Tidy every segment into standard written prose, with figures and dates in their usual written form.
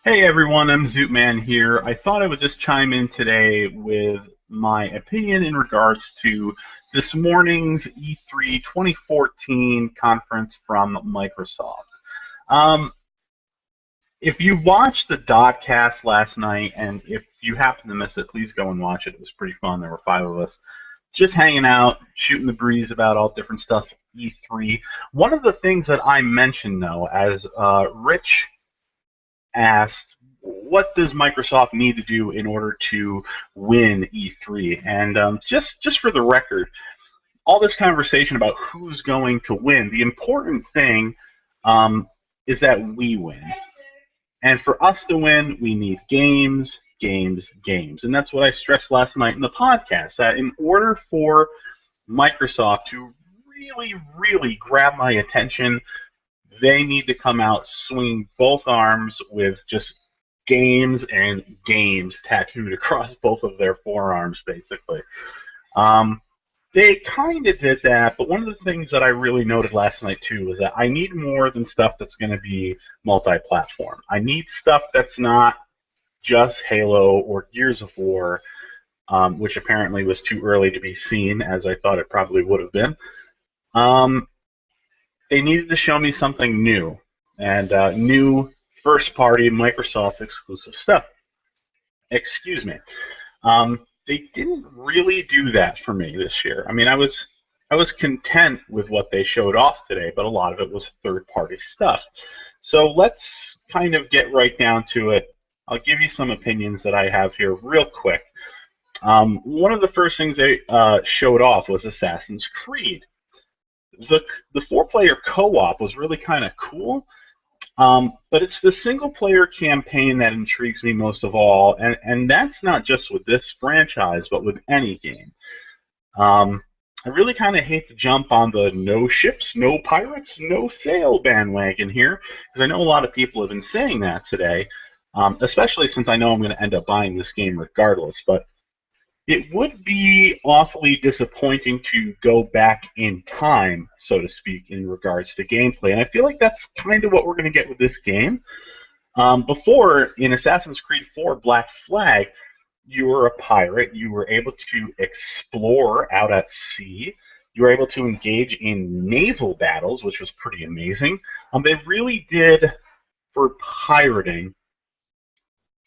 Hey everyone, I'm ZupeMan here. I thought I would just chime in today with my opinion in regards to this morning's E3 2014 conference from Microsoft. Um, if you watched the Dotcast last night, and if you happen to miss it, please go and watch it. It was pretty fun. There were five of us just hanging out, shooting the breeze about all different stuff E3. One of the things that I mentioned, though, as Rich asked, what does Microsoft need to do in order to win E3? And just for the record, all this conversation about who's going to win, the important thing is that we win. And for us to win, we need games, games, games. And that's what I stressed last night in the podcast, that in order for Microsoft to really, really grab my attention, they need to come out swinging both arms with just games and games tattooed across both of their forearms, basically. Um, they kind of did that, but one of the things that I really noted last night, too, was that I need more than stuff that's going to be multi-platform. I need stuff that's not just Halo or Gears of War, which apparently was too early to be seen, as I thought it probably would have been. They needed to show me something new, and new first-party Microsoft exclusive stuff. Excuse me. They didn't really do that for me this year. I mean, I was content with what they showed off today, but a lot of it was third-party stuff. So let's kind of get right down to it. I'll give you some opinions that I have here real quick. One of the first things they showed off was Assassin's Creed. The four-player co-op was really kind of cool, but it's the single-player campaign that intrigues me most of all, and that's not just with this franchise, but with any game. I really kind of hate to jump on the no ships, no pirates, no sail bandwagon here, because I know a lot of people have been saying that today, especially since I know I'm going to end up buying this game regardless, but it would be awfully disappointing to go back in time, so to speak, in regards to gameplay. And I feel like that's kind of what we're going to get with this game. Before, in Assassin's Creed 4 Black Flag, you were a pirate. You were able to explore out at sea. You were able to engage in naval battles, which was pretty amazing. They really did, for pirating,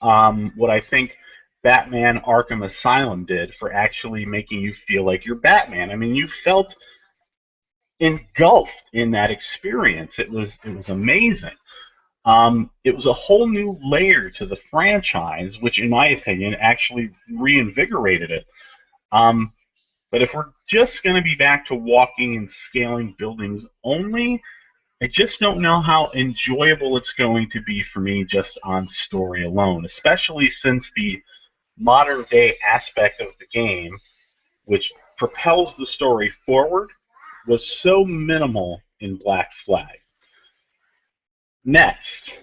what I think Batman Arkham Asylum did for actually making you feel like you're Batman. I mean, you felt engulfed in that experience. It was amazing. It was a whole new layer to the franchise, which, in my opinion, actually reinvigorated it. But if we're just going to be back to walking and scaling buildings only, I just don't know how enjoyable it's going to be for me just on story alone, especially since the modern day aspect of the game, which propels the story forward, was so minimal in Black Flag. Next,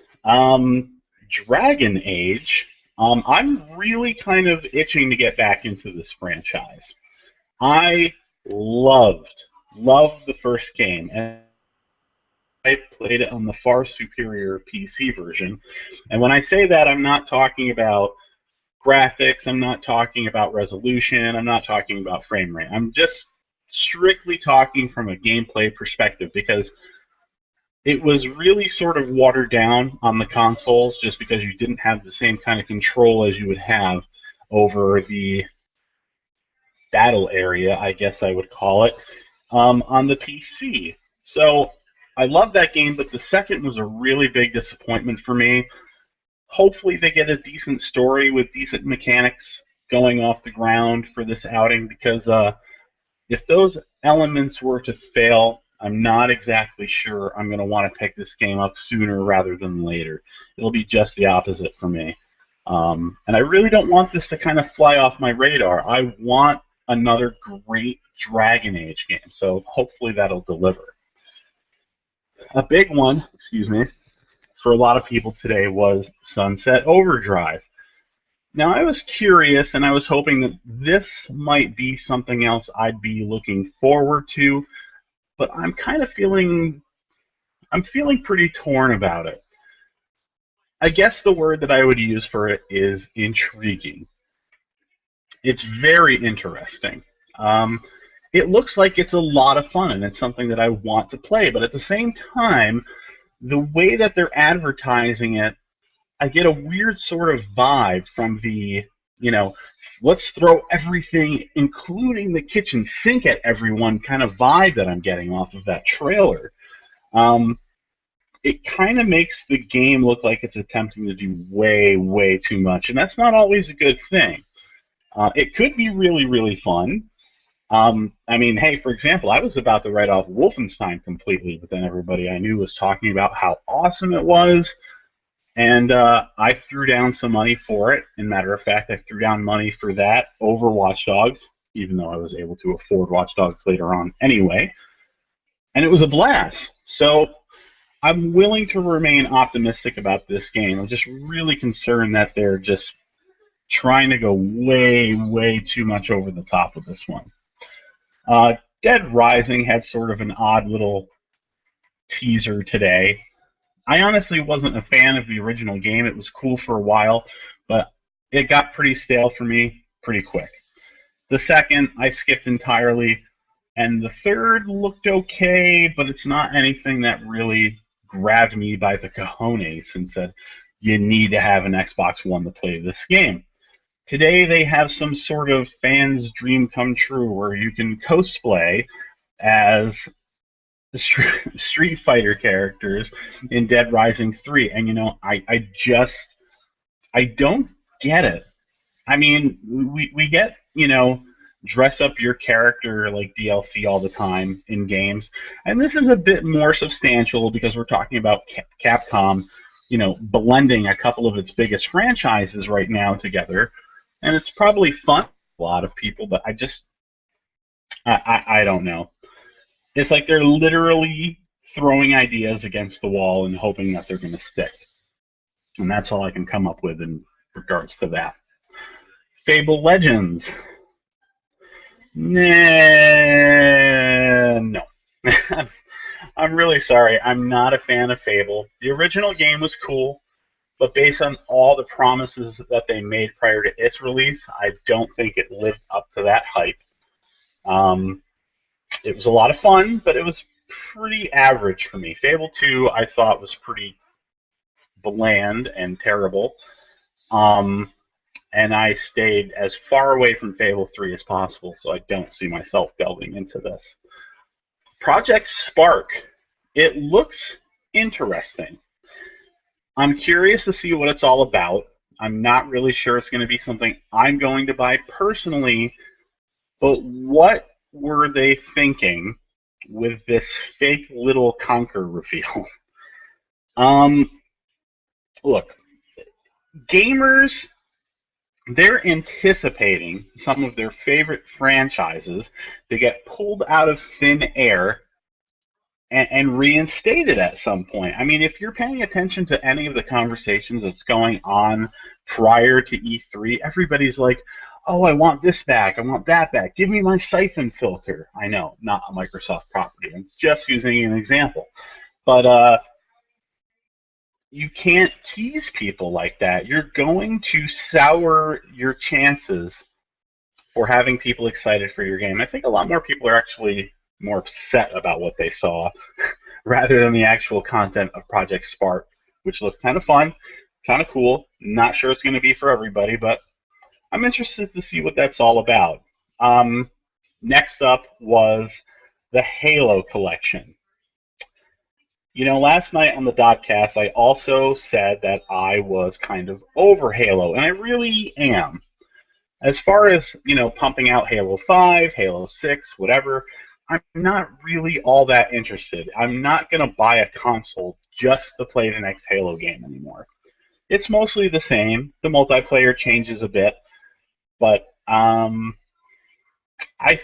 Dragon Age. I'm really kind of itching to get back into this franchise. I loved the first game, and I played it on the far superior PC version. And when I say that, I'm not talking about graphics, I'm not talking about resolution, I'm not talking about frame rate. I'm just strictly talking from a gameplay perspective because it was really sort of watered down on the consoles just because you didn't have the same kind of control as you would have over the battle area, I guess I would call it, on the PC. So I love that game, but the second was a really big disappointment for me. Hopefully they get a decent story with decent mechanics going off the ground for this outing, because if those elements were to fail, I'm not exactly sure I'm going to want to pick this game up sooner rather than later. It'll be just the opposite for me. And I really don't want this to kind of fly off my radar. I want another great Dragon Age game, so hopefully that'll deliver. A big one, excuse me, for a lot of people today was Sunset Overdrive. Now, I was curious, and I was hoping that this might be something else I'd be looking forward to, but I'm feeling pretty torn about it. I guess the word that I would use for it is intriguing. It's very interesting. Um, it looks like it's a lot of fun, and it's something that I want to play. But at the same time, the way that they're advertising it, I get a weird sort of vibe from the, you know, let's throw everything, including the kitchen sink, at everyone kind of vibe that I'm getting off of that trailer. Um, it kind of makes the game look like it's attempting to do way, way too much, and that's not always a good thing. It could be really, really fun. I mean, hey, for example, I was about to write off Wolfenstein completely, but then everybody I knew was talking about how awesome it was, and I threw down some money for it. And matter of fact, I threw down money for that over Watch Dogs, even though I was able to afford Watch Dogs later on anyway. And it was a blast. So I'm willing to remain optimistic about this game. I'm just really concerned that they're just trying to go way, way too much over the top with this one. Dead Rising had sort of an odd little teaser today. I honestly wasn't a fan of the original game. It was cool for a while, but it got pretty stale for me pretty quick. The second, I skipped entirely, and the third looked okay, but it's not anything that really grabbed me by the cojones and said, you need to have an Xbox One to play this game. Today they have some sort of fan's dream come true where you can cosplay as Street Fighter characters in Dead Rising 3, and I don't get it. I mean, we get, dress up your character like DLC all the time in games, and this is a bit more substantial because we're talking about Capcom, blending a couple of its biggest franchises right now together, and it's probably fun for a lot of people, but I don't know. It's like they're literally throwing ideas against the wall and hoping that they're going to stick. And that's all I can come up with in regards to that. Fable Legends. Nah, no. I'm really sorry. I'm not a fan of Fable. The original game was cool, but based on all the promises that they made prior to its release, I don't think it lived up to that hype. It was a lot of fun, but it was pretty average for me. Fable 2, I thought, was pretty bland and terrible. And I stayed as far away from Fable 3 as possible, so I don't see myself delving into this. Project Spark. It looks interesting. I'm curious to see what it's all about. I'm not really sure it's going to be something I'm going to buy personally, but what were they thinking with this fake little Conquer reveal? Look, gamers, they're anticipating some of their favorite franchises to get pulled out of thin air and reinstated at some point. I mean, if you're paying attention to any of the conversations that's going on prior to E3, everybody's like, oh, I want this back, I want that back, give me my siphon filter. I know, not a Microsoft property. I'm just using an example. But you can't tease people like that. You're going to sour your chances for having people excited for your game. I think a lot more people are actually more upset about what they saw rather than the actual content of Project Spark, which looked kind of fun, kind of cool. Not sure it's going to be for everybody, but I'm interested to see what that's all about. Next up was the Halo collection. Last night on the Dotcast, I also said that I was kind of over Halo, and I really am. As far as, pumping out Halo 5, Halo 6, whatever, I'm not really all that interested. I'm not going to buy a console just to play the next Halo game anymore. It's mostly the same. The multiplayer changes a bit. But I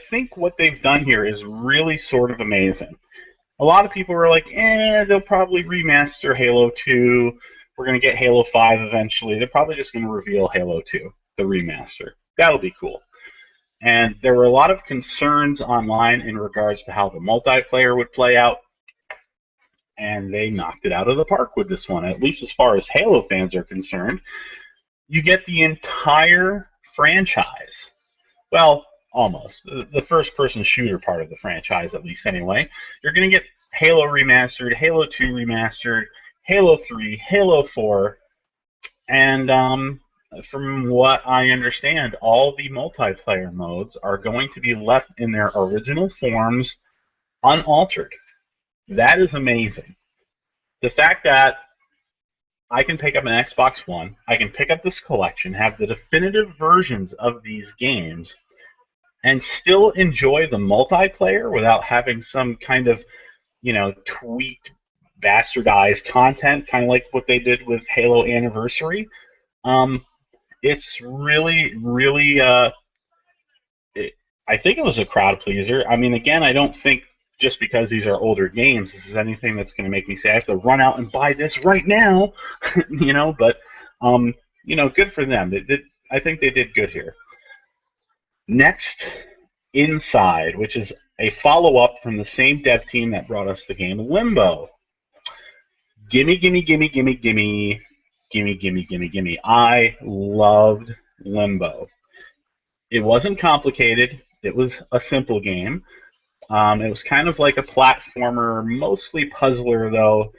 think what they've done here is really sort of amazing. A lot of people were like, they'll probably remaster Halo 2. We're going to get Halo 5 eventually. They're probably just going to reveal Halo 2, the remaster. That'll be cool. And there were a lot of concerns online in regards to how the multiplayer would play out. and they knocked it out of the park with this one, at least as far as Halo fans are concerned. You get the entire franchise. Well, almost. The first-person shooter part of the franchise, at least anyway. You're going to get Halo Remastered, Halo 2 Remastered, Halo 3, Halo 4, and from what I understand, all the multiplayer modes are going to be left in their original forms unaltered. That is amazing. The fact that I can pick up an Xbox One, I can pick up this collection, have the definitive versions of these games, and still enjoy the multiplayer without having some kind of, tweaked, bastardized content, kind of like what they did with Halo Anniversary. It's really, really, I think it was a crowd pleaser. I mean, again, I don't think just because these are older games, this is anything that's going to make me say I have to run out and buy this right now, but, good for them. I think they did good here. Next, Inside, which is a follow-up from the same dev team that brought us the game Limbo. Gimme, gimme, gimme, gimme, gimme, gimme, gimme, gimme, gimme. I loved Limbo. It wasn't complicated. It was a simple game. It was kind of like a platformer, mostly puzzler, though.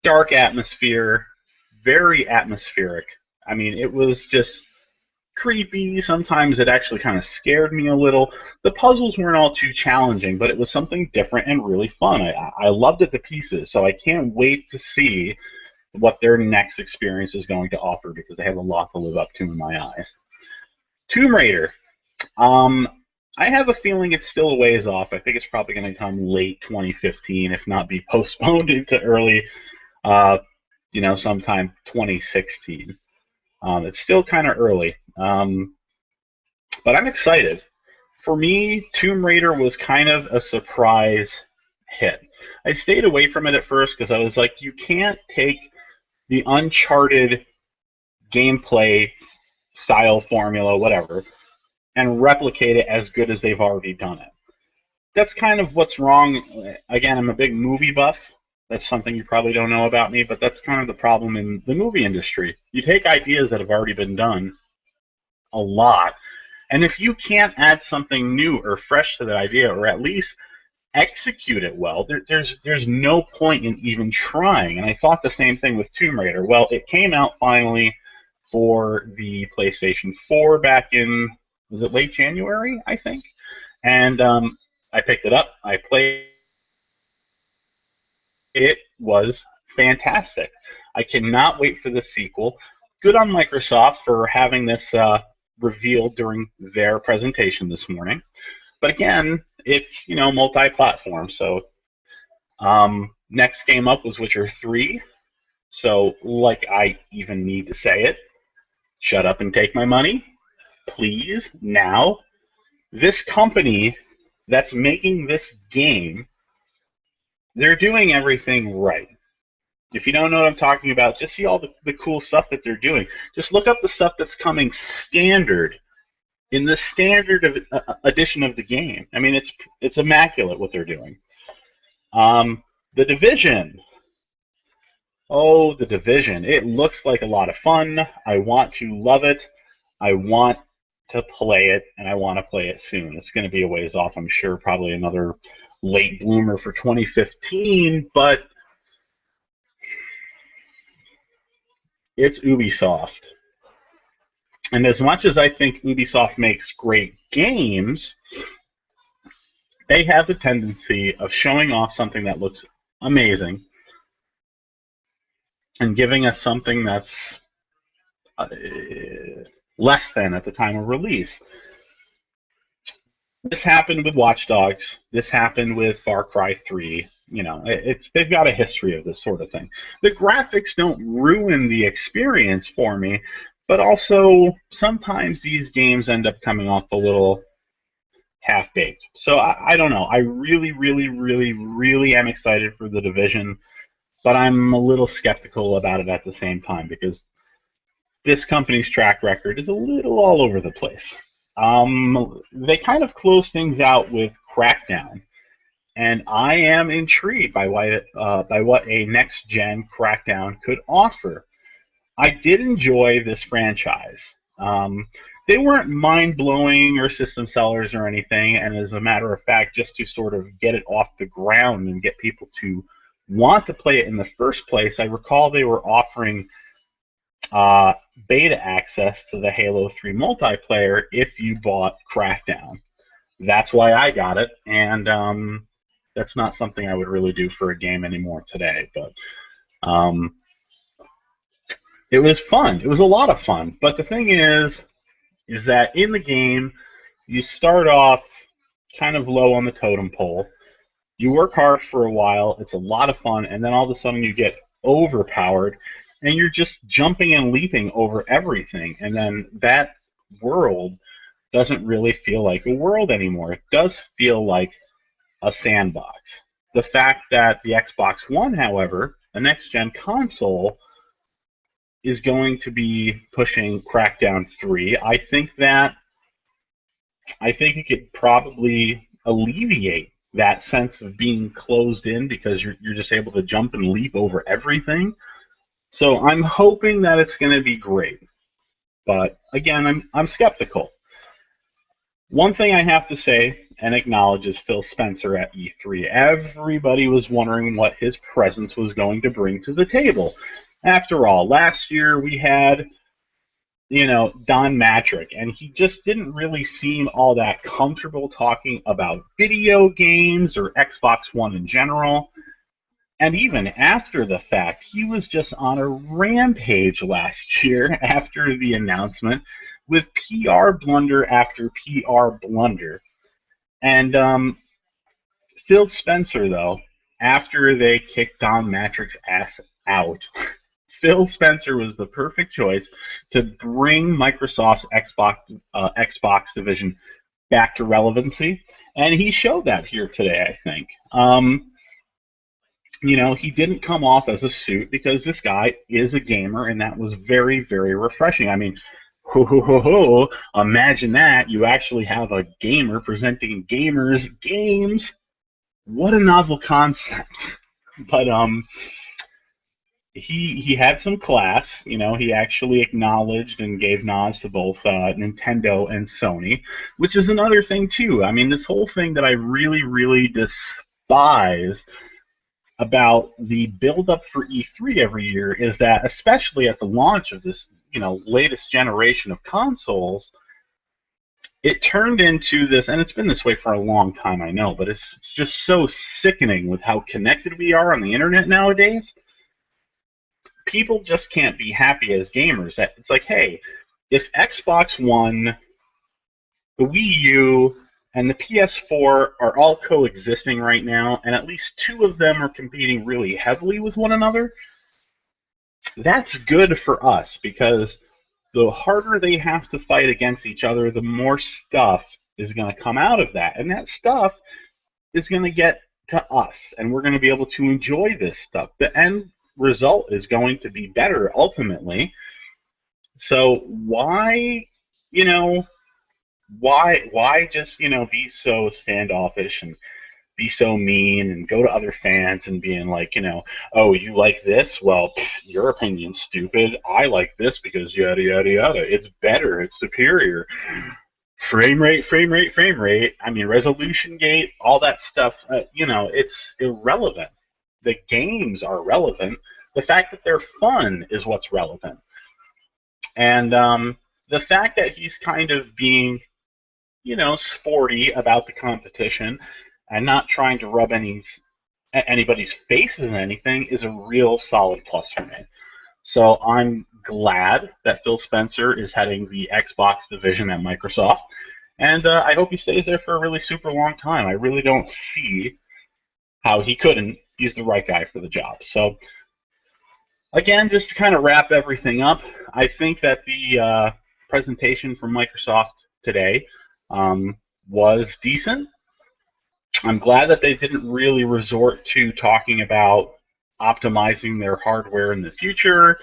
Dark atmosphere, very atmospheric. I mean, it was just creepy. Sometimes it actually kind of scared me a little. The puzzles weren't all too challenging, but it was something different and really fun. I loved it to pieces, so I can't wait to see what their next experience is going to offer because they have a lot to live up to in my eyes. Tomb Raider. I have a feeling it's still a ways off. I think it's probably going to come late 2015, if not be postponed into early, sometime 2016. It's still kind of early, but I'm excited. For me, Tomb Raider was kind of a surprise hit. I stayed away from it at first because I was like, you can't take the Uncharted gameplay style formula, whatever, and replicate it as good as they've already done it. That's kind of what's wrong. Again, I'm a big movie buff. That's something you probably don't know about me, but that's kind of the problem in the movie industry. You take ideas that have already been done a lot, and if you can't add something new or fresh to that idea, or at least execute it well, there's no point in even trying. And I thought the same thing with Tomb Raider. Well, it came out finally for the PlayStation 4 back in, was it late January, I think? And I picked it up. I played. It was fantastic. I cannot wait for the sequel. Good on Microsoft for having this revealed during their presentation this morning. But again, it's multi-platform. So next game up was Witcher 3. So like I even need to say it, shut up and take my money, please. Now, this company that's making this game, they're doing everything right. If you don't know what I'm talking about, just see all the cool stuff that they're doing. Just look up the stuff that's coming standard in the standard edition of the game. I mean, it's immaculate what they're doing. The Division. Oh, The Division. It looks like a lot of fun. I want to love it. I want to play it, and I want to play it soon. It's going to be a ways off, I'm sure, probably another late bloomer for 2015, but it's Ubisoft. And as much as I think Ubisoft makes great games, they have a tendency of showing off something that looks amazing and giving us something that's less than at the time of release. This happened with Watch Dogs. This happened with Far Cry 3. They've got a history of this sort of thing. The graphics don't ruin the experience for me, but also sometimes these games end up coming off a little half-baked. So I don't know. I really, really, really, really am excited for The Division, but I'm a little skeptical about it at the same time because this company's track record is a little all over the place. They kind of close things out with Crackdown. and I am intrigued by what a next-gen Crackdown could offer. I did enjoy this franchise. Um, they weren't mind-blowing or system sellers or anything, and as a matter of fact, just to sort of get it off the ground and get people to want to play it in the first place, I recall they were offering beta access to the Halo 3 multiplayer if you bought Crackdown. That's why I got it, and that's not something I would really do for a game anymore today. But it was fun. It was a lot of fun. But the thing is that in the game, you start off kind of low on the totem pole. You work hard for a while. It's a lot of fun, and then all of a sudden you get overpowered, and you're just jumping and leaping over everything. And then that world doesn't really feel like a world anymore. It does feel like a sandbox. The fact that the Xbox One, however, a next-gen console, is going to be pushing Crackdown 3, I think it could probably alleviate that sense of being closed in because you're just able to jump and leap over everything. So I'm hoping that it's going to be great. But again, I'm skeptical. One thing I have to say and acknowledge is Phil Spencer at E3. Everybody was wondering what his presence was going to bring to the table. After all, last year we had, Don Matrick, and he just didn't really seem all that comfortable talking about video games or Xbox One in general. And even after the fact, he was just on a rampage last year after the announcement with PR blunder after PR blunder. And Phil Spencer, though, after they kicked Don Matrick's ass out, Phil Spencer was the perfect choice to bring Microsoft's Xbox division back to relevancy, and he showed that here today, I think. He didn't come off as a suit because this guy is a gamer, and that was very, very refreshing. I mean, imagine that. You actually have a gamer presenting gamers games. What a novel concept. But he had some class. He actually acknowledged and gave nods to both Nintendo and Sony, which is another thing too. I mean, this whole thing that I really, really despise about the build-up for E3 every year is that, especially at the launch of this, latest generation of consoles, it turned into this, and it's been this way for a long time, I know, but it's just so sickening with how connected we are on the internet nowadays. People just can't be happy as gamers. It's like, hey, if Xbox One, the Wii U, and the PS4 are all coexisting right now, and at least two of them are competing really heavily with one another, that's good for us, because the harder they have to fight against each other, the more stuff is going to come out of that. And that stuff is going to get to us, and we're going to be able to enjoy this stuff. The end result is going to be better, ultimately. So why just, be so standoffish and be so mean and go to other fans and being like, oh, you like this? Well, your opinion's stupid. I like this because yada, yada, yada. It's better. It's superior. Frame rate. I mean, resolution gate, all that stuff, it's irrelevant. The games are relevant. The fact that they're fun is what's relevant. And the fact that he's kind of being, sporty about the competition and not trying to rub anybody's faces in anything is a real solid plus for me. So I'm glad that Phil Spencer is heading the Xbox division at Microsoft, and I hope he stays there for a really super long time. I really don't see how he couldn't. He's the right guy for the job. So again, just to kind of wrap everything up, I think that the presentation from Microsoft today was decent. I'm glad that they didn't really resort to talking about optimizing their hardware in the future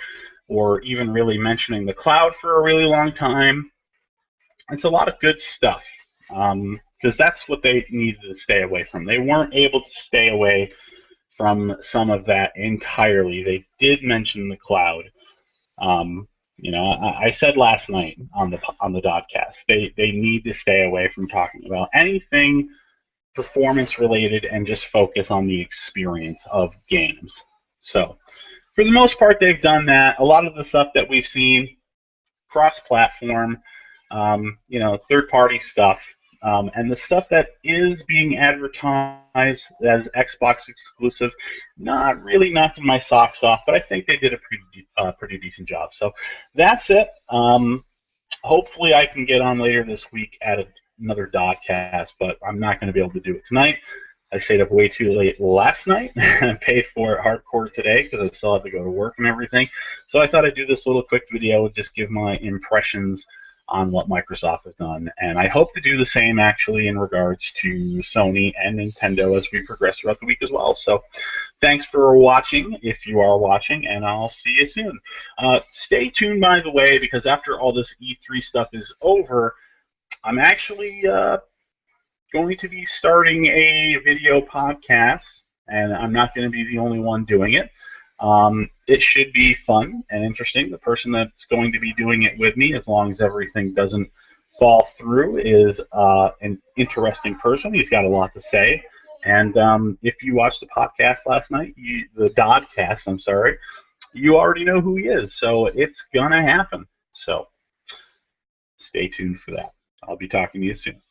or even really mentioning the cloud for a really long time. It's a lot of good stuff. because that's what they needed to stay away from. They weren't able to stay away from some of that entirely. They did mention the cloud. You know, I said last night on the Dodcast, they need to stay away from talking about anything performance related and just focus on the experience of games. So, for the most part, they've done that. A lot of the stuff that we've seen, cross-platform, you know, third-party stuff, and the stuff that is being advertised as Xbox exclusive, not really knocking my socks off, but I think they did a pretty decent job. So that's it. Hopefully I can get on later this week at another Dodcast, but I'm not going to be able to do it tonight. I stayed up way too late last night and paid for it hardcore today because I still had to go to work and everything. So I thought I'd do this little quick video and just give my impressions on what Microsoft has done. And I hope to do the same actually in regards to Sony and Nintendo as we progress throughout the week as well. So thanks for watching if you are watching, and I'll see you soon. Stay tuned, by the way, because after all this E3 stuff is over, I'm actually going to be starting a video podcast, and I'm not going to be the only one doing it. It should be fun and interesting. The person that's going to be doing it with me, as long as everything doesn't fall through, is an interesting person. He's got a lot to say. And if you watched the podcast last night, the Dodcast, I'm sorry, you already know who he is. So it's going to happen. So stay tuned for that. I'll be talking to you soon.